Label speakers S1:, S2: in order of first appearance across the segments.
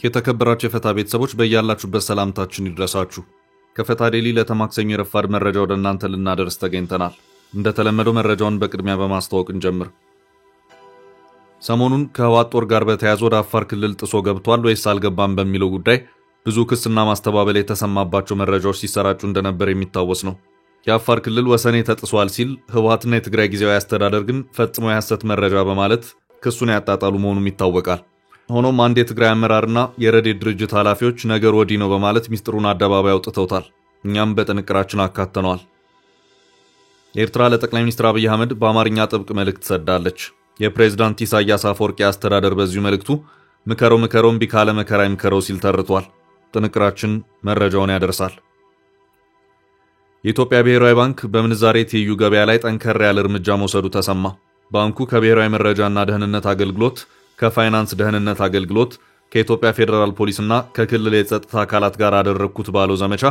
S1: የተከበራችሁ የፈታ ቤተሰቦች በእያላችሁበት ሰላምታችን ይድረሳችሁ። ከፈታ ዴሊ ለተማክሰኞ የረፋድ መረጃ ወደ እናንተ ልናደርስ ተገኝተናል። እንደተለመደው መረጃውን በቅድሚያ በማስተዋወቅ እንጀምር። ሰሞኑን ከህወሓት ጦር ጋር በተያያዘ ወደ አፋር ክልል ጥሶ ገብቷል ወይስ አልገባም በሚለው ጉዳይ ብዙ ክስና ማስተባበል የተሰማባቸው መረጃዎች ሲሰራጩ እንደነበር የሚታወስ ነው። የአፋር ክልል ወሰኔ ተጥሷል ሲል ህወሓትና የትግራይ ጊዜያዊ አስተዳደር ግን ፈጽሞ የሐሰት መረጃ በማለት ክሱን ያጣጣሉ መሆኑም ይታወቃል። ሆኖም አንድ የትግራይ አመራርና የረድኤት ድርጅት ኃላፊዎች ነገር ወዲህ ነው በማለት ሚስጥሩን አደባባይ አውጥተውታል። እኛም በጥንቅራችን አካተነዋል። ኤርትራ ለጠቅላይ ሚኒስትር አብይ አህመድ በአማርኛ ጥብቅ መልእክት ሰዳለች። የፕሬዝዳንት ኢሳያስ አፈወርቂ አስተዳደር በዚሁ መልእክቱ ምከረው እምቢ ካለ መከራ ይምከረው ሲል ተርቷል። ጥንቅራችን መረጃውን ያደርሳል። የኢትዮጵያ ብሔራዊ ባንክ በምንዛሬ ትይዩ ገበያ ላይ ጠንከር ያለ እርምጃ መውሰዱ ተሰማ። ባንኩ ከብሔራዊ መረጃና ደህንነት አገልግሎት ከፋይናንስ ደህንነት አገልግሎት ከኢትዮጵያ ፌደራል ፖሊስና ከክልል የጸጥታ አካላት ጋር አደረኩት ባለው ዘመቻ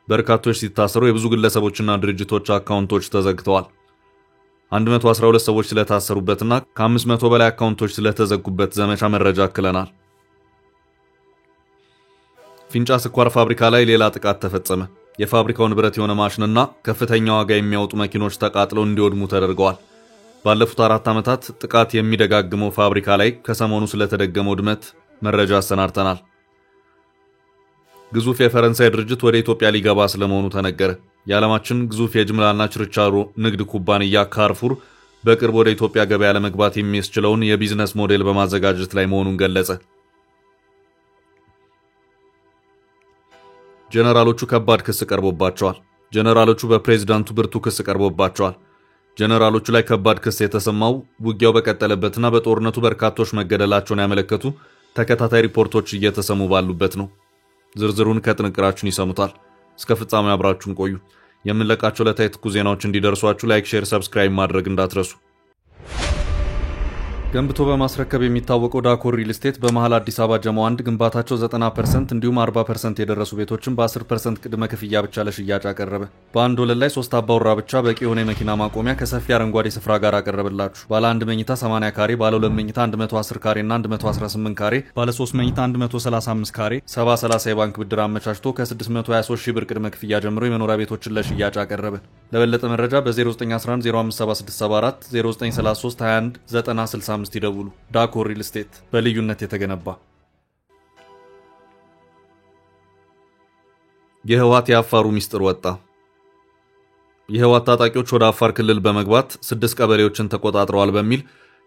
S1: በርካቶች ሲታሰሩ የብዙ ግለሰቦችና ድርጅቶች አካውንቶች ተዘግተዋል። 112 ሰዎች ስለታሰሩበትና ከ500 በላይ አካውንቶች ስለተዘጉበት ዘመቻ መረጃ አክለናል። ፊንጫ ስኳር ፋብሪካ ላይ ሌላ ጥቃት ተፈጸመ። የፋብሪካው ንብረት የሆነ ማሽንና ከፍተኛ ዋጋ የሚያወጡ መኪኖች ተቃጥለው እንዲወድሙ ተደርገዋል። ባለፉት 4 ዓመታት ጥቃት የሚደጋግመው ፋብሪካ ላይ ከሰሞኑ ስለተደገመው ውድመት መረጃ አሰናድተናል። ግዙፍ የፈረንሳይ ድርጅት ወደ ኢትዮጵያ ሊገባ ስለመሆኑ ተነገረ። የዓለማችን ግዙፍ የጅምላና ችርቻሮ ንግድ ኩባንያ ካርፉር በቅርብ ወደ ኢትዮጵያ ገበያ ለመግባት የሚያስችለውን የቢዝነስ ሞዴል በማዘጋጀት ላይ መሆኑን ገለጸ። ጀነራሎቹ ከባድ ክስ ቀርቦባቸዋል። ጀነራሎቹ በፕሬዝዳንቱ ብርቱ ክስ ቀርቦባቸዋል። ጀነራሎቹ ላይ ከባድ ክስ የተሰማው ውጊያው በቀጠለበትና በጦርነቱ በርካቶች መገደላቸውን ያመለከቱ ተከታታይ ሪፖርቶች እየተሰሙ ባሉበት ነው። ዝርዝሩን ከጥንቅራችን ይሰሙታል። እስከ ፍጻሜው አብራችሁን ቆዩ። የምንለቃቸው ዕለታዊ ትኩስ ዜናዎች እንዲደርሷችሁ ላይክ፣ ሼር፣ ሰብስክራይብ ማድረግ እንዳትረሱ። ገንብቶ በማስረከብ የሚታወቀው ዳኮር ሪል ስቴት በመሃል አዲስ አበባ ጀሞ 1 ግንባታቸው 90% እንዲሁም 40% የደረሱ ቤቶችን በ10% ቅድመ ክፍያ ብቻ ለሽያጭ አቀረበ። በአንድ ወለል ላይ 3 አባወራ ብቻ በቂ የሆነ የመኪና ማቆሚያ ከሰፊ አረንጓዴ ስፍራ ጋር አቀረበላችሁ። ባለ 1 መኝታ 80 ካሬ፣ ባለ 2 መኝታ 110 ካሬ እና 118 ካሬ፣ ባለ 3 መኝታ 135 ካሬ 70/30 የባንክ ብድር አመቻችቶ ከ623 ሺህ ብር ቅድመ ክፍያ ጀምሮ የመኖሪያ ቤቶችን ለሽያጭ አቀረበ። ለበለጠ መረጃ በ0911 057674 0933 21 9065 ይደውሉ። ዳኮር ሪል ስቴት በልዩነት የተገነባ። የህወሓት የአፋሩ ሚስጥር ወጣ። የህወሓት ታጣቂዎች ወደ አፋር ክልል በመግባት 6 ቀበሌዎችን ተቆጣጥረዋል በሚል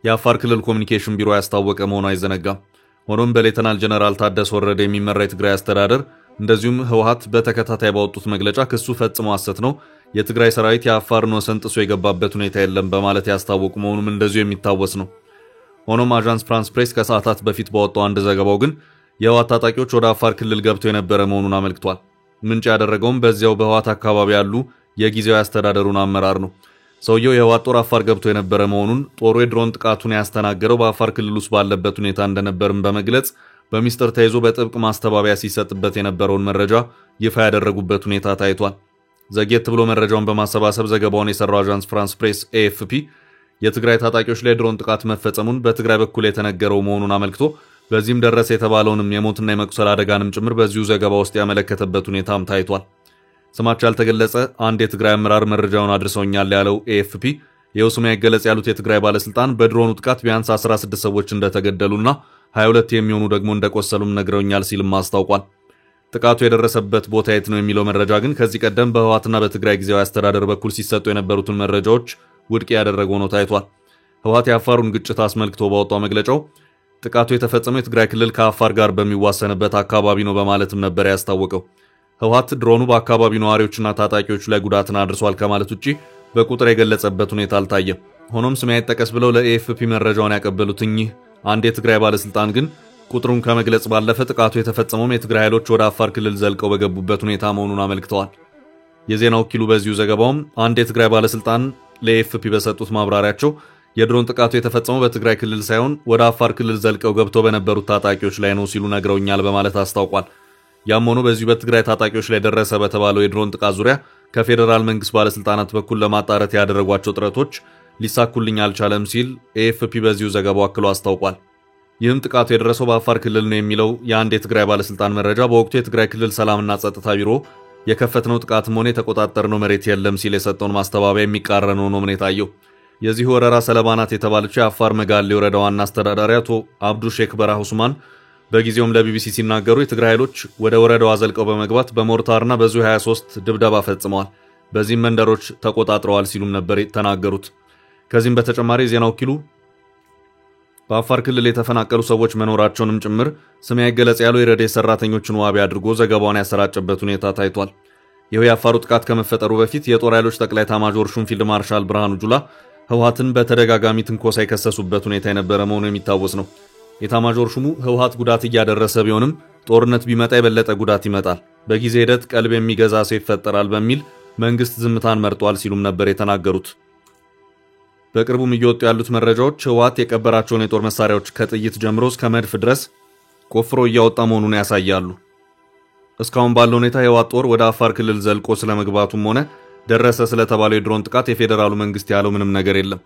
S1: የአፋር ክልል ኮሙኒኬሽን ቢሮ ያስታወቀ መሆኑ አይዘነጋም። ሆኖም በሌተናል ጀነራል ታደሰ ወረደ የሚመራ የትግራይ አስተዳደር እንደዚሁም ህወሓት በተከታታይ ባወጡት መግለጫ ክሱ ፈጽሞ ሐሰት ነው፣ የትግራይ ሰራዊት የአፋርን ወሰን ጥሶ የገባበት ሁኔታ የለም በማለት ያስታወቁ መሆኑም እንደዚሁ የሚታወስ ነው። ሆኖም አጃንስ ፍራንስ ፕሬስ ከሰዓታት በፊት ባወጣው አንድ ዘገባው ግን የህወሓት ታጣቂዎች ወደ አፋር ክልል ገብተው የነበረ መሆኑን አመልክቷል። ምንጭ ያደረገውም በዚያው በህወሓት አካባቢ ያሉ የጊዜያዊ አስተዳደሩን አመራር ነው። ሰውየው የህወሓት ጦር አፋር ገብቶ የነበረ መሆኑን፣ ጦሩ የድሮን ጥቃቱን ያስተናገረው በአፋር ክልል ውስጥ ባለበት ሁኔታ እንደነበርም በመግለጽ በሚስጥር ተይዞ በጥብቅ ማስተባበያ ሲሰጥበት የነበረውን መረጃ ይፋ ያደረጉበት ሁኔታ ታይቷል። ዘግየት ብሎ መረጃውን በማሰባሰብ ዘገባውን የሰራው አጃንስ ፍራንስ ፕሬስ ኤኤፍፒ የትግራይ ታጣቂዎች ላይ ድሮን ጥቃት መፈጸሙን በትግራይ በኩል የተነገረው መሆኑን አመልክቶ በዚህም ደረሰ የተባለውንም የሞትና የመቁሰል አደጋንም ጭምር በዚሁ ዘገባ ውስጥ ያመለከተበት ሁኔታም ታይቷል። ስማቸው ያልተገለጸ አንድ የትግራይ አመራር መረጃውን አድርሰውኛል ያለው ኤኤፍፒ የውስሙ አይገለጽ ያሉት የትግራይ ባለስልጣን በድሮኑ ጥቃት ቢያንስ 16 ሰዎች እንደተገደሉና 22 የሚሆኑ ደግሞ እንደቆሰሉም ነግረውኛል ሲልም አስታውቋል። ጥቃቱ የደረሰበት ቦታ የት ነው የሚለው መረጃ ግን ከዚህ ቀደም በህወሓትና በትግራይ ጊዜያዊ አስተዳደር በኩል ሲሰጡ የነበሩትን መረጃዎች ውድቅ ያደረገው ነው ታይቷል። ህወሓት የአፋሩን ግጭት አስመልክቶ ባወጣው መግለጫው ጥቃቱ የተፈጸመው የትግራይ ክልል ከአፋር ጋር በሚዋሰንበት አካባቢ ነው በማለትም ነበር ያስታወቀው። ህወሓት ድሮኑ በአካባቢው ነዋሪዎችና ታጣቂዎች ላይ ጉዳትን አድርሷል ከማለት ውጪ በቁጥር የገለጸበት ሁኔታ አልታየም። ሆኖም ስም አይጠቀስ ብለው ለኤኤፍፒ መረጃውን ያቀበሉት እኚህ አንድ የትግራይ ባለስልጣን ግን ቁጥሩን ከመግለጽ ባለፈ ጥቃቱ የተፈጸመው የትግራይ ኃይሎች ወደ አፋር ክልል ዘልቀው በገቡበት ሁኔታ መሆኑን አመልክተዋል። የዜና ወኪሉ በዚሁ ዘገባውም አንድ የትግራይ ባለስልጣን ለኤኤፍፒ በሰጡት ማብራሪያቸው የድሮን ጥቃቱ የተፈጸመው በትግራይ ክልል ሳይሆን ወደ አፋር ክልል ዘልቀው ገብተው በነበሩት ታጣቂዎች ላይ ነው ሲሉ ነግረውኛል በማለት አስታውቋል። ያም ሆኖ በዚሁ በትግራይ ታጣቂዎች ላይ ደረሰ በተባለው የድሮን ጥቃት ዙሪያ ከፌዴራል መንግስት ባለስልጣናት በኩል ለማጣራት ያደረጓቸው ጥረቶች ሊሳኩልኝ አልቻለም ሲል ኤኤፍፒ በዚሁ ዘገባው አክሎ አስታውቋል። ይህም ጥቃቱ የደረሰው በአፋር ክልል ነው የሚለው የአንድ የትግራይ ባለስልጣን መረጃ በወቅቱ የትግራይ ክልል ሰላምና ጸጥታ ቢሮ የከፈትነው ጥቃትም ሆነ የተቆጣጠርነው መሬት የለም ሲል የሰጠውን ማስተባበያ የሚቃረን ሆኖ ነው የታየው። የዚህ ወረራ ሰለባ ናት የተባለችው የአፋር መጋሌ ወረዳ ዋና አስተዳዳሪ አቶ አብዱ ሼክ በራህ ኡስማን በጊዜውም ለቢቢሲ ሲናገሩ የትግራይ ኃይሎች ወደ ወረዳው አዘልቀው በመግባት በሞርታርና በዙ 23 ድብደባ ፈጽመዋል፣ በዚህም መንደሮች ተቆጣጥረዋል ሲሉም ነበር የተናገሩት። ከዚህም በተጨማሪ ዜና ወኪሉ በአፋር ክልል የተፈናቀሉ ሰዎች መኖራቸውንም ጭምር ስም አይገለጽ ያለው የረድኤት ሰራተኞችን ዋቢ አድርጎ ዘገባውን ያሰራጨበት ሁኔታ ታይቷል። ይህ የአፋሩ ጥቃት ከመፈጠሩ በፊት የጦር ኃይሎች ጠቅላይ ኤታማዦር ሹም ፊልድ ማርሻል ብርሃኑ ጁላ ህወሓትን በተደጋጋሚ ትንኮሳ የከሰሱበት ሁኔታ የነበረ መሆኑ የሚታወስ ነው። ኤታማዦር ሹሙ ህወሓት ጉዳት እያደረሰ ቢሆንም ጦርነት ቢመጣ የበለጠ ጉዳት ይመጣል፣ በጊዜ ሂደት ቀልብ የሚገዛ ሰው ይፈጠራል በሚል መንግስት ዝምታን መርጧል ሲሉም ነበር የተናገሩት። በቅርቡም እየወጡ ያሉት መረጃዎች ህወሓት የቀበራቸውን የጦር መሳሪያዎች ከጥይት ጀምሮ እስከ መድፍ ድረስ ቆፍሮ እያወጣ መሆኑን ያሳያሉ። እስካሁን ባለው ሁኔታ የህወሓት ጦር ወደ አፋር ክልል ዘልቆ ስለመግባቱም ሆነ ደረሰ ስለተባለው የድሮን ጥቃት የፌዴራሉ መንግስት ያለው ምንም ነገር የለም።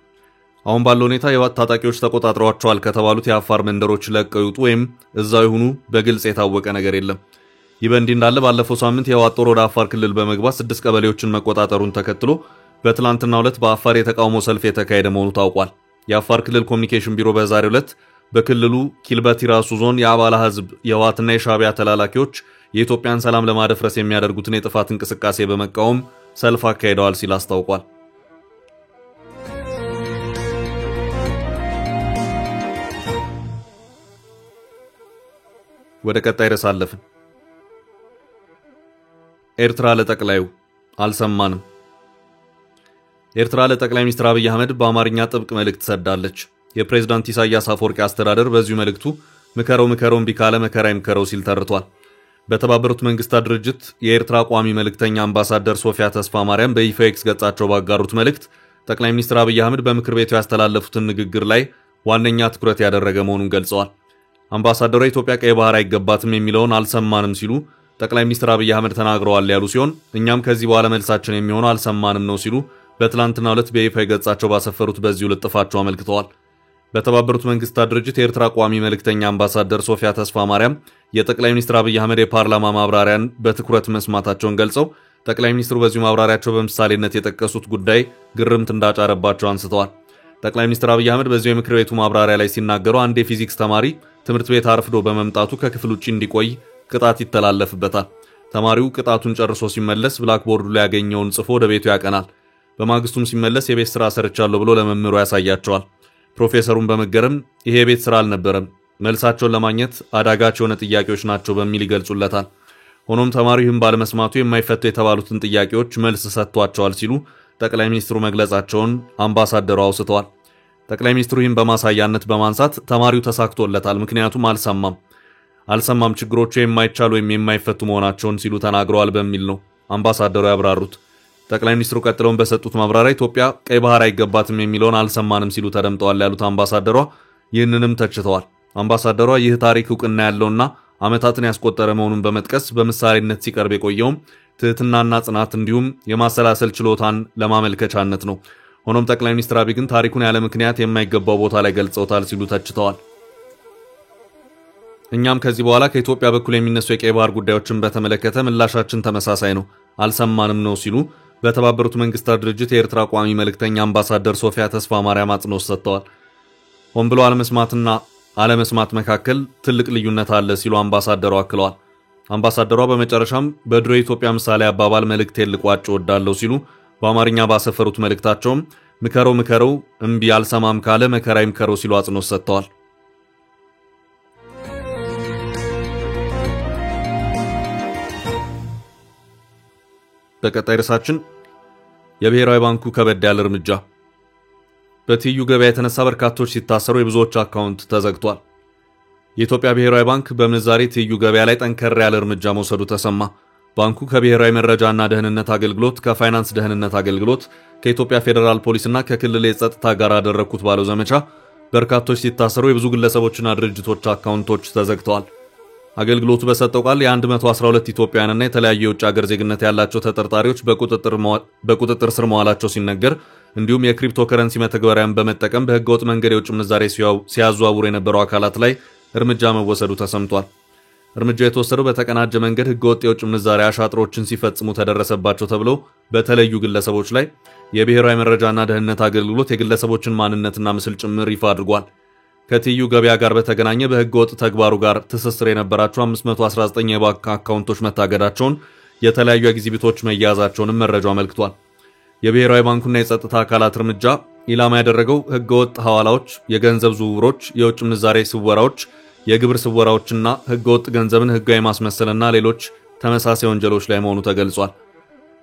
S1: አሁን ባለው ሁኔታ የህወሓት ታጣቂዎች ተቆጣጥረዋቸዋል ከተባሉት የአፋር መንደሮች ለቀው ይውጡ ወይም እዛው ይሁኑ በግልጽ የታወቀ ነገር የለም። ይህ በእንዲህ እንዳለ ባለፈው ሳምንት የህወሓት ጦር ወደ አፋር ክልል በመግባት 6 ቀበሌዎችን መቆጣጠሩን ተከትሎ በትላንትናው ዕለት በአፋር የተቃውሞ ሰልፍ የተካሄደ መሆኑ ታውቋል። የአፋር ክልል ኮሚኒኬሽን ቢሮ በዛሬው ዕለት በክልሉ ኪልበቲ ራሱ ዞን የአባላ ህዝብ የህወሓትና የሻዕቢያ ተላላኪዎች የኢትዮጵያን ሰላም ለማደፍረስ የሚያደርጉትን የጥፋት እንቅስቃሴ በመቃወም ሰልፍ አካሂደዋል ሲል አስታውቋል። ወደ ቀጣይ ርዕስ አለፍን። ኤርትራ ለጠቅላዩ አልሰማንም። ኤርትራ ለጠቅላይ ሚኒስትር አብይ አህመድ በአማርኛ ጥብቅ መልእክት ሰዳለች። የፕሬዝዳንት ኢሳያስ አፈወርቂ አስተዳደር በዚሁ መልእክቱ ምከረው እምቢ ካለ መከራ ይምከረው ሲል ተርቷል። በተባበሩት መንግስታት ድርጅት የኤርትራ ቋሚ መልእክተኛ አምባሳደር ሶፊያ ተስፋ ማርያም በይፋ ኤክስ ገጻቸው ባጋሩት መልእክት ጠቅላይ ሚኒስትር አብይ አህመድ በምክር ቤቱ ያስተላለፉትን ንግግር ላይ ዋነኛ ትኩረት ያደረገ መሆኑን ገልጸዋል። አምባሳደሩ ኢትዮጵያ ቀይ ባህር አይገባትም የሚለውን አልሰማንም ሲሉ ጠቅላይ ሚኒስትር አብይ አህመድ ተናግረዋል ያሉ ሲሆን እኛም ከዚህ በኋላ መልሳችን የሚሆነው አልሰማንም ነው ሲሉ በትላንትናው ዕለት በይፋ ገጻቸው ባሰፈሩት በዚሁ ልጥፋቸው አመልክተዋል። በተባበሩት መንግስታት ድርጅት የኤርትራ ቋሚ መልእክተኛ አምባሳደር ሶፊያ ተስፋ ማርያም የጠቅላይ ሚኒስትር አብይ አህመድ የፓርላማ ማብራሪያን በትኩረት መስማታቸውን ገልጸው ጠቅላይ ሚኒስትሩ በዚሁ ማብራሪያቸው በምሳሌነት የጠቀሱት ጉዳይ ግርምት እንዳጫረባቸው አንስተዋል። ጠቅላይ ሚኒስትር አብይ አህመድ በዚሁ የምክር ቤቱ ማብራሪያ ላይ ሲናገሩ አንድ የፊዚክስ ተማሪ ትምህርት ቤት አርፍዶ በመምጣቱ ከክፍል ውጪ እንዲቆይ ቅጣት ይተላለፍበታል። ተማሪው ቅጣቱን ጨርሶ ሲመለስ ብላክቦርዱ ላይ ያገኘውን ጽፎ ወደ ቤቱ ያቀናል። በማግስቱም ሲመለስ የቤት ስራ ሰርቻለሁ ብሎ ለመምህሩ ያሳያቸዋል። ፕሮፌሰሩን በመገረም ይሄ የቤት ስራ አልነበረም፣ መልሳቸውን ለማግኘት አዳጋች የሆነ ጥያቄዎች ናቸው በሚል ይገልጹለታል። ሆኖም ተማሪው ይህን ባለመስማቱ የማይፈቱ የተባሉትን ጥያቄዎች መልስ ሰጥቷቸዋል ሲሉ ጠቅላይ ሚኒስትሩ መግለጻቸውን አምባሳደሩ አውስተዋል። ጠቅላይ ሚኒስትሩ ይህን በማሳያነት በማንሳት ተማሪው ተሳክቶለታል፣ ምክንያቱም አልሰማም ችግሮቹ የማይቻሉ ወይም የማይፈቱ መሆናቸውን ሲሉ ተናግረዋል በሚል ነው አምባሳደሩ ያብራሩት። ጠቅላይ ሚኒስትሩ ቀጥለውን በሰጡት ማብራሪያ ኢትዮጵያ ቀይ ባህር አይገባትም የሚለውን አልሰማንም ሲሉ ተደምጠዋል ያሉት አምባሳደሯ ይህንንም ተችተዋል። አምባሳደሯ ይህ ታሪክ እውቅና ያለውና ዓመታትን ያስቆጠረ መሆኑን በመጥቀስ በምሳሌነት ሲቀርብ የቆየውም ትህትናና ጽናት እንዲሁም የማሰላሰል ችሎታን ለማመልከቻነት ነው። ሆኖም ጠቅላይ ሚኒስትር አብይ ግን ታሪኩን ያለ ምክንያት የማይገባው ቦታ ላይ ገልጸውታል ሲሉ ተችተዋል። እኛም ከዚህ በኋላ ከኢትዮጵያ በኩል የሚነሱ የቀይ ባህር ጉዳዮችን በተመለከተ ምላሻችን ተመሳሳይ ነው፣ አልሰማንም ነው ሲሉ በተባበሩት መንግስታት ድርጅት የኤርትራ ቋሚ መልእክተኛ አምባሳደር ሶፊያ ተስፋ ማርያም አጽንኦት ሰጥተዋል። ሆን ብሎ አለመስማትና አለመስማት መካከል ትልቅ ልዩነት አለ ሲሉ አምባሳደሯ አክለዋል። አምባሳደሯ በመጨረሻም በድሮ የኢትዮጵያ ምሳሌ አባባል መልእክቴን ልቋጭ እወዳለሁ ሲሉ በአማርኛ ባሰፈሩት መልእክታቸውም ምከረው እምቢ አልሰማም ካለ መከራ ይምከረው ሲሉ አጽንኦት ሰጥተዋል። በቀጣይ ርዕሳችን የብሔራዊ ባንኩ ከበድ ያለ እርምጃ። በትይዩ ገበያ የተነሳ በርካቶች ሲታሰሩ የብዙዎች አካውንት ተዘግቷል። የኢትዮጵያ ብሔራዊ ባንክ በምንዛሬ ትይዩ ገበያ ላይ ጠንከር ያለ እርምጃ መውሰዱ ተሰማ። ባንኩ ከብሔራዊ መረጃና ደህንነት አገልግሎት፣ ከፋይናንስ ደህንነት አገልግሎት፣ ከኢትዮጵያ ፌዴራል ፖሊስና ከክልል የጸጥታ ጋር አደረኩት ባለው ዘመቻ በርካቶች ሲታሰሩ የብዙ ግለሰቦችና ድርጅቶች አካውንቶች ተዘግተዋል። አገልግሎቱ በሰጠው ቃል የ112 ኢትዮጵያውያንና የተለያዩ የውጭ ሀገር ዜግነት ያላቸው ተጠርጣሪዎች በቁጥጥር ስር መዋላቸው ሲነገር እንዲሁም የክሪፕቶ ከረንሲ መተግበሪያን በመጠቀም በህገወጥ መንገድ የውጭ ምንዛሬ ሲያዘዋውሩ የነበሩ አካላት ላይ እርምጃ መወሰዱ ተሰምቷል። እርምጃው የተወሰደው በተቀናጀ መንገድ ህገወጥ የውጭ ምንዛሬ አሻጥሮችን ሲፈጽሙ ተደረሰባቸው ተብለው በተለዩ ግለሰቦች ላይ የብሔራዊ መረጃና ደህንነት አገልግሎት የግለሰቦችን ማንነትና ምስል ጭምር ይፋ አድርጓል። ከትይዩ ገበያ ጋር በተገናኘ በህገወጥ ተግባሩ ጋር ትስስር የነበራቸው 519 የባንክ አካውንቶች መታገዳቸውን፣ የተለያዩ ኤግዚቢቶች መያዛቸውንም መረጃው አመልክቷል። የብሔራዊ ባንኩና የጸጥታ አካላት እርምጃ ኢላማ ያደረገው ህገወጥ ሐዋላዎች፣ የገንዘብ ዝውውሮች፣ የውጭ ምንዛሬ ስወራዎች፣ የግብር ስወራዎችና ህገወጥ ገንዘብን ህጋዊ ማስመሰልና ሌሎች ተመሳሳይ ወንጀሎች ላይ መሆኑ ተገልጿል።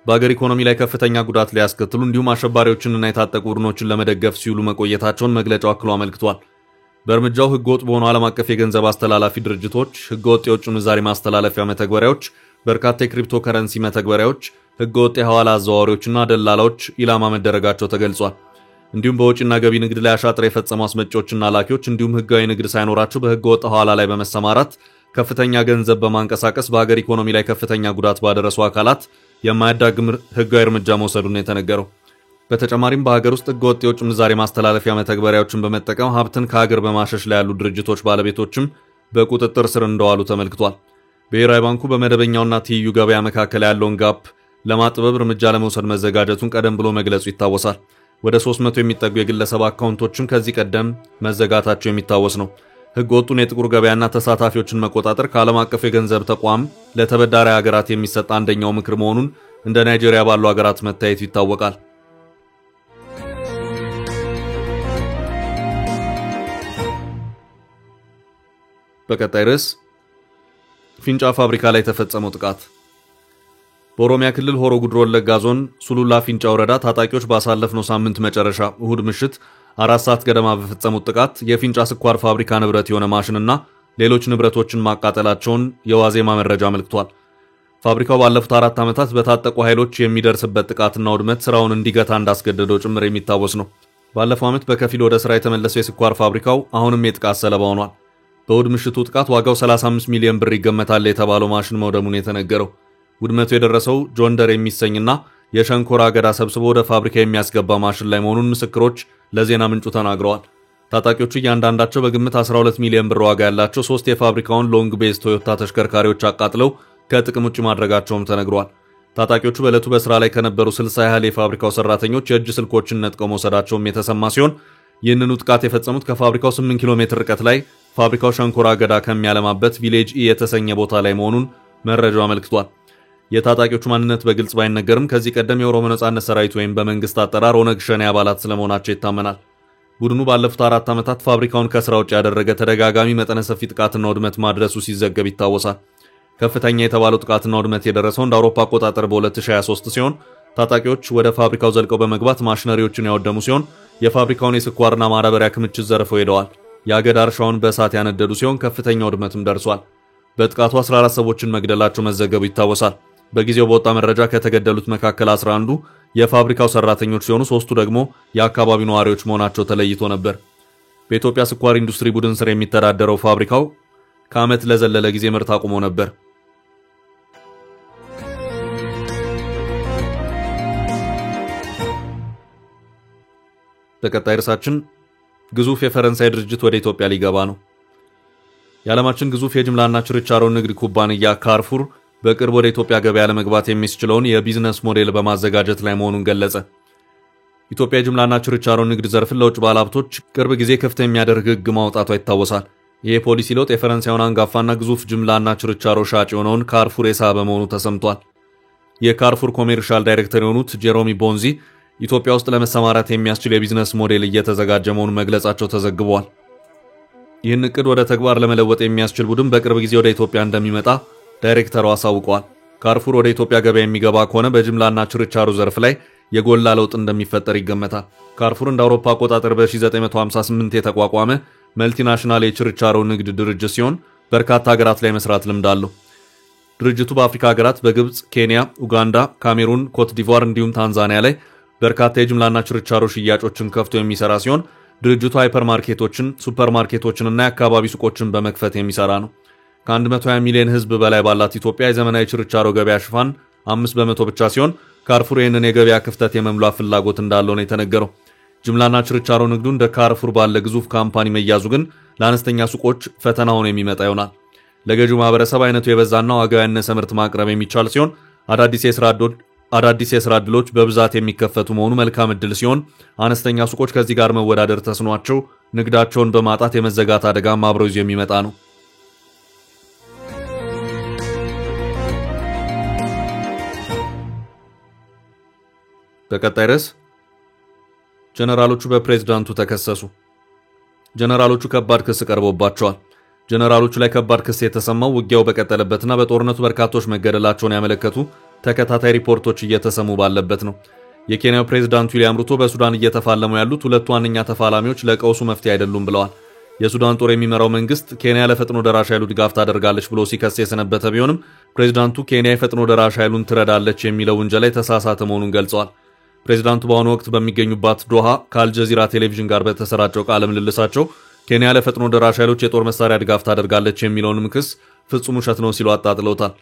S1: በአገር ኢኮኖሚ ላይ ከፍተኛ ጉዳት ሊያስከትሉ እንዲሁም አሸባሪዎችንና የታጠቁ ቡድኖችን ለመደገፍ ሲውሉ መቆየታቸውን መግለጫው አክሎ አመልክቷል። በእርምጃው ህገወጥ በሆኑ ዓለም አቀፍ የገንዘብ አስተላላፊ ድርጅቶች፣ ህገወጥ የውጭ ምንዛሬ ማስተላለፊያ መተግበሪያዎች፣ በርካታ የክሪፕቶ ከረንሲ መተግበሪያዎች፣ ህገወጥ የሐዋላ አዘዋዋሪዎችና ደላላዎች ኢላማ መደረጋቸው ተገልጿል። እንዲሁም በውጭና ገቢ ንግድ ላይ አሻጥር የፈጸሙ አስመጪዎችና ላኪዎች እንዲሁም ህጋዊ ንግድ ሳይኖራቸው በህገወጥ ሐዋላ ላይ በመሰማራት ከፍተኛ ገንዘብ በማንቀሳቀስ በሀገር ኢኮኖሚ ላይ ከፍተኛ ጉዳት ባደረሱ አካላት የማያዳግም ህጋዊ እርምጃ መውሰዱን የተነገረው። በተጨማሪም በሀገር ውስጥ ህገወጥ የውጭ ምንዛሬ ማስተላለፊያ መተግበሪያዎችን በመጠቀም ሀብትን ከሀገር በማሸሽ ላይ ያሉ ድርጅቶች ባለቤቶችም በቁጥጥር ስር እንደዋሉ ተመልክቷል። ብሔራዊ ባንኩ በመደበኛውና ትይዩ ገበያ መካከል ያለውን ጋፕ ለማጥበብ እርምጃ ለመውሰድ መዘጋጀቱን ቀደም ብሎ መግለጹ ይታወሳል። ወደ 300 የሚጠጉ የግለሰብ አካውንቶችም ከዚህ ቀደም መዘጋታቸው የሚታወስ ነው። ህገወጡን የጥቁር ገበያና ተሳታፊዎችን መቆጣጠር ከዓለም አቀፍ የገንዘብ ተቋም ለተበዳሪ ሀገራት የሚሰጥ አንደኛው ምክር መሆኑን እንደ ናይጄሪያ ባሉ ሀገራት መታየቱ ይታወቃል። በቀጣይ ርዕስ ፊንጫ ፋብሪካ ላይ የተፈጸመው ጥቃት። በኦሮሚያ ክልል ሆሮ ጉድሩ ወለጋ ዞን ሱሉላ ፊንጫ ወረዳ ታጣቂዎች ባሳለፍነው ሳምንት መጨረሻ እሁድ ምሽት 4 ሰዓት ገደማ በፈጸሙት ጥቃት የፊንጫ ስኳር ፋብሪካ ንብረት የሆነ ማሽንና ሌሎች ንብረቶችን ማቃጠላቸውን የዋዜማ መረጃ አመልክቷል። ፋብሪካው ባለፉት 4 ዓመታት በታጠቁ ኃይሎች የሚደርስበት ጥቃትና ውድመት ስራውን እንዲገታ እንዳስገደደው ጭምር የሚታወስ ነው። ባለፈው ዓመት በከፊል ወደ ስራ የተመለሰው የስኳር ፋብሪካው አሁንም የጥቃት ሰለባ ሆኗል። በእሁድ ምሽቱ ጥቃት ዋጋው 35 ሚሊዮን ብር ይገመታል የተባለው ማሽን መውደሙን የተነገረው። ውድመቱ የደረሰው ጆንደር የሚሰኝና የሸንኮራ አገዳ ሰብስቦ ወደ ፋብሪካ የሚያስገባ ማሽን ላይ መሆኑን ምስክሮች ለዜና ምንጩ ተናግረዋል። ታጣቂዎቹ እያንዳንዳቸው በግምት 12 ሚሊዮን ብር ዋጋ ያላቸው 3 የፋብሪካውን ሎንግ ቤዝ ቶዮታ ተሽከርካሪዎች አቃጥለው ከጥቅም ውጭ ማድረጋቸውም ተነግሯል። ታጣቂዎቹ በዕለቱ በስራ ላይ ከነበሩ 60 ያህል የፋብሪካው ሰራተኞች የእጅ ስልኮችን ነጥቀው መውሰዳቸውም የተሰማ ሲሆን ይህንኑ ጥቃት የፈጸሙት ከፋብሪካው 8 ኪሎ ሜትር ርቀት ላይ ፋብሪካው ሸንኮራ አገዳ ከሚያለማበት ቪሌጅ ኢ የተሰኘ ቦታ ላይ መሆኑን መረጃው አመልክቷል። የታጣቂዎቹ ማንነት በግልጽ ባይነገርም ከዚህ ቀደም የኦሮሞ ነጻነት ሰራዊት ወይም በመንግስት አጠራር ኦነግ ሸኔ አባላት ስለመሆናቸው ይታመናል። ቡድኑ ባለፉት 4 ዓመታት ፋብሪካውን ከስራ ውጭ ያደረገ ተደጋጋሚ መጠነ ሰፊ ጥቃትና ውድመት ማድረሱ ሲዘገብ ይታወሳል። ከፍተኛ የተባለው ጥቃትና ውድመት የደረሰው እንደ አውሮፓ አቆጣጠር በ2023 ሲሆን ታጣቂዎች ወደ ፋብሪካው ዘልቀው በመግባት ማሽነሪዎችን ያወደሙ ሲሆን የፋብሪካውን የስኳርና ማዳበሪያ ክምችት ዘርፈው ሄደዋል። የአገዳ እርሻውን በእሳት ያነደዱ ሲሆን ከፍተኛ ውድመትም ደርሷል። በጥቃቱ 14 ሰዎችን መግደላቸው መዘገቡ ይታወሳል። በጊዜው በወጣ መረጃ ከተገደሉት መካከል 11ዱ የፋብሪካው ሰራተኞች ሲሆኑ 3ቱ ደግሞ የአካባቢው ነዋሪዎች መሆናቸው ተለይቶ ነበር። በኢትዮጵያ ስኳር ኢንዱስትሪ ቡድን ስር የሚተዳደረው ፋብሪካው ከዓመት ለዘለለ ጊዜ ምርት አቁሞ ነበር። በቀጣይ ርዕሳችን ግዙፍ የፈረንሳይ ድርጅት ወደ ኢትዮጵያ ሊገባ ነው። የዓለማችን ግዙፍ የጅምላና ችርቻሮ ንግድ ኩባንያ ካርፉር በቅርብ ወደ ኢትዮጵያ ገበያ ለመግባት የሚያስችለውን የቢዝነስ ሞዴል በማዘጋጀት ላይ መሆኑን ገለጸ። ኢትዮጵያ የጅምላና ችርቻሮ ንግድ ዘርፍን ለውጭ ባለሀብቶች ቅርብ ጊዜ ክፍት የሚያደርግ ሕግ ማውጣቷ ይታወሳል። ይህ ፖሊሲ ለውጥ የፈረንሳዩን አንጋፋና ግዙፍ ጅምላና ችርቻሮ ሻጭ የሆነውን ካርፉር የሳበ መሆኑ ተሰምቷል። የካርፉር ኮሜርሻል ዳይሬክተር የሆኑት ጄሮሚ ቦንዚ ኢትዮጵያ ውስጥ ለመሰማራት የሚያስችል የቢዝነስ ሞዴል እየተዘጋጀ መሆኑን መግለጻቸው ተዘግቧል። ይህን እቅድ ወደ ተግባር ለመለወጥ የሚያስችል ቡድን በቅርብ ጊዜ ወደ ኢትዮጵያ እንደሚመጣ ዳይሬክተሩ አሳውቀዋል። ካርፉር ወደ ኢትዮጵያ ገበያ የሚገባ ከሆነ በጅምላና ችርቻሮ ዘርፍ ላይ የጎላ ለውጥ እንደሚፈጠር ይገመታል። ካርፉር እንደ አውሮፓ አቆጣጠር በ1958 የተቋቋመ መልቲናሽናል የችርቻሮ ንግድ ድርጅት ሲሆን በርካታ ሀገራት ላይ መስራት ልምድ አለው። ድርጅቱ በአፍሪካ ሀገራት በግብጽ፣ ኬንያ፣ ኡጋንዳ፣ ካሜሩን፣ ኮት ዲቯር እንዲሁም ታንዛኒያ ላይ በርካታ የጅምላና ችርቻሮ ሽያጮችን ከፍቶ የሚሰራ ሲሆን ድርጅቱ ሃይፐር ማርኬቶችን፣ ሱፐር ማርኬቶችንና የአካባቢ ሱቆችን በመክፈት የሚሰራ ነው። ከ120 ሚሊዮን ህዝብ በላይ ባላት ኢትዮጵያ የዘመናዊ ችርቻሮ ገበያ ሽፋን 5% ብቻ ሲሆን ካርፉር ይህንን የገበያ ክፍተት የመሙላት ፍላጎት እንዳለው ነው የተነገረው። ጅምላና ችርቻሮ ንግዱ እንደ ካርፉር ባለ ግዙፍ ካምፓኒ መያዙ ግን ለአነስተኛ ሱቆች ፈተና ሆኖ የሚመጣ ይሆናል። ለገዢው ማህበረሰብ አይነቱ የበዛና ዋጋው ያነሰ ምርት ማቅረብ የሚቻል ሲሆን አዳዲስ የስራ ዕድሎች በብዛት የሚከፈቱ መሆኑ መልካም ዕድል ሲሆን አነስተኛ ሱቆች ከዚህ ጋር መወዳደር ተስኗቸው ንግዳቸውን በማጣት የመዘጋት አደጋም አብረው ይዞ የሚመጣ ነው። በቀጣይ ርዕስ ጀነራሎቹ በፕሬዝዳንቱ ተከሰሱ። ጀነራሎቹ ከባድ ክስ ቀርቦባቸዋል። ጀነራሎቹ ላይ ከባድ ክስ የተሰማው ውጊያው በቀጠለበትና በጦርነቱ በርካቶች መገደላቸውን ያመለከቱ ተከታታይ ሪፖርቶች እየተሰሙ ባለበት ነው። የኬንያው ፕሬዝዳንት ዊሊያም ሩቶ በሱዳን እየተፋለሙ ያሉት ሁለቱ ዋነኛ ተፋላሚዎች ለቀውሱ መፍትሄ አይደሉም ብለዋል። የሱዳን ጦር የሚመራው መንግስት ኬንያ ለፈጥኖ ደራሽ ኃይሉ ድጋፍ ታደርጋለች ብሎ ሲከስ የሰነበተ ቢሆንም ፕሬዝዳንቱ ኬንያ የፈጥኖ ደራሽ ኃይሉን ትረዳለች የሚለው ውንጀላ የተሳሳተ መሆኑን ገልጸዋል። ፕሬዝዳንቱ በአሁኑ ወቅት በሚገኙባት ዶሃ ከአልጀዚራ ቴሌቪዥን ጋር በተሰራጨው ቃለ ምልልሳቸው ኬንያ ለፈጥኖ ደራሽ ኃይሎች የጦር መሳሪያ ድጋፍ ታደርጋለች የሚለውንም ክስ ፍጹም ውሸት ነው ሲሉ አጣጥለውታል።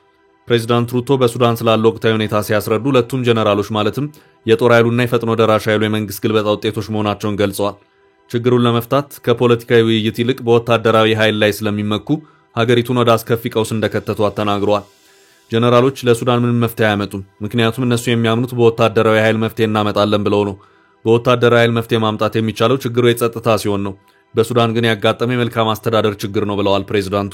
S1: ፕሬዝዳንት ሩቶ በሱዳን ስላለው ወቅታዊ ሁኔታ ሲያስረዱ ሁለቱም ጀነራሎች ማለትም የጦር ኃይሉና የፈጥኖ ደራሽ ኃይሉ የመንግስት ግልበጣ ውጤቶች መሆናቸውን ገልጸዋል። ችግሩን ለመፍታት ከፖለቲካዊ ውይይት ይልቅ በወታደራዊ ኃይል ላይ ስለሚመኩ ሀገሪቱን ወደ አስከፊ ቀውስ እንደከተቷት ተናግረዋል። ጀነራሎች ለሱዳን ምንም መፍትሄ አያመጡም፣ ምክንያቱም እነሱ የሚያምኑት በወታደራዊ ኃይል መፍትሄ እናመጣለን ብለው ነው። በወታደራዊ ኃይል መፍትሄ ማምጣት የሚቻለው ችግሩ የጸጥታ ሲሆን ነው። በሱዳን ግን ያጋጠመ የመልካም አስተዳደር ችግር ነው ብለዋል ፕሬዝዳንቱ።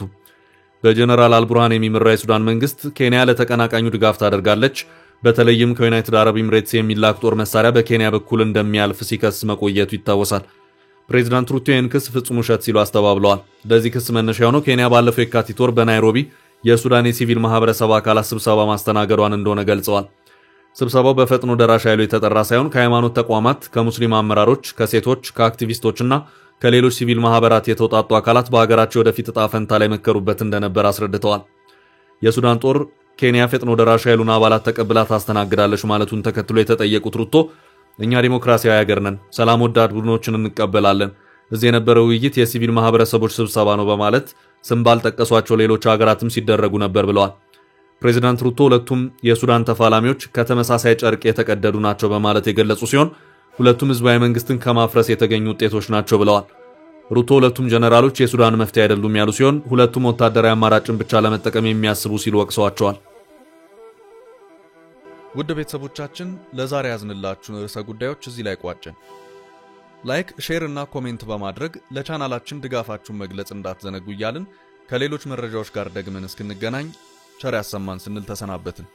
S1: በጀነራል አልቡርሃን የሚመራው የሱዳን መንግስት ኬንያ ለተቀናቃኙ ድጋፍ ታደርጋለች፣ በተለይም ከዩናይትድ አረብ ኤምሬትስ የሚላክ ጦር መሳሪያ በኬንያ በኩል እንደሚያልፍ ሲከስ መቆየቱ ይታወሳል። ፕሬዝዳንት ሩቶ ይህን ክስ ፍጹም ውሸት ሲሉ አስተባብለዋል። ለዚህ ክስ መነሻ የሆነው ኬንያ ባለፈው የካቲት ወር በናይሮቢ የሱዳን የሲቪል ማህበረሰብ አካላት ስብሰባ ማስተናገዷን እንደሆነ ገልጸዋል። ስብሰባው በፈጥኖ ደራሽ ኃይሉ የተጠራ ሳይሆን ከሃይማኖት ተቋማት፣ ከሙስሊም አመራሮች፣ ከሴቶች፣ ከአክቲቪስቶችና ከሌሎች ሲቪል ማህበራት የተውጣጡ አካላት በሀገራቸው ወደፊት ዕጣ ፈንታ ላይ መከሩበት እንደነበር አስረድተዋል። የሱዳን ጦር ኬንያ ፈጥኖ ደራሽ ኃይሉን አባላት ተቀብላ ታስተናግዳለች ማለቱን ተከትሎ የተጠየቁት ሩቶ እኛ ዲሞክራሲያዊ ሀገር ነን፣ ሰላም ወዳድ ቡድኖችን እንቀበላለን፣ እዚህ የነበረው ውይይት የሲቪል ማህበረሰቦች ስብሰባ ነው በማለት ስም ባልጠቀሷቸው ሌሎች ሀገራትም ሲደረጉ ነበር ብለዋል። ፕሬዝዳንት ሩቶ ሁለቱም የሱዳን ተፋላሚዎች ከተመሳሳይ ጨርቅ የተቀደዱ ናቸው በማለት የገለጹ ሲሆን ሁለቱም ህዝባዊ መንግስትን ከማፍረስ የተገኙ ውጤቶች ናቸው ብለዋል። ሩቶ ሁለቱም ጀነራሎች የሱዳን መፍትሄ አይደሉም ያሉ ሲሆን ሁለቱም ወታደራዊ አማራጭን ብቻ ለመጠቀም የሚያስቡ ሲሉ ወቅሰዋቸዋል። ውድ ቤተሰቦቻችን ለዛሬ ያዝንላችሁን ርዕሰ ጉዳዮች እዚህ ላይ ቋጨን። ላይክ፣ ሼር እና ኮሜንት በማድረግ ለቻናላችን ድጋፋችሁን መግለጽ እንዳትዘነጉ እያልን ከሌሎች መረጃዎች ጋር ደግመን እስክንገናኝ ቸር ያሰማን ስንል ተሰናበትን።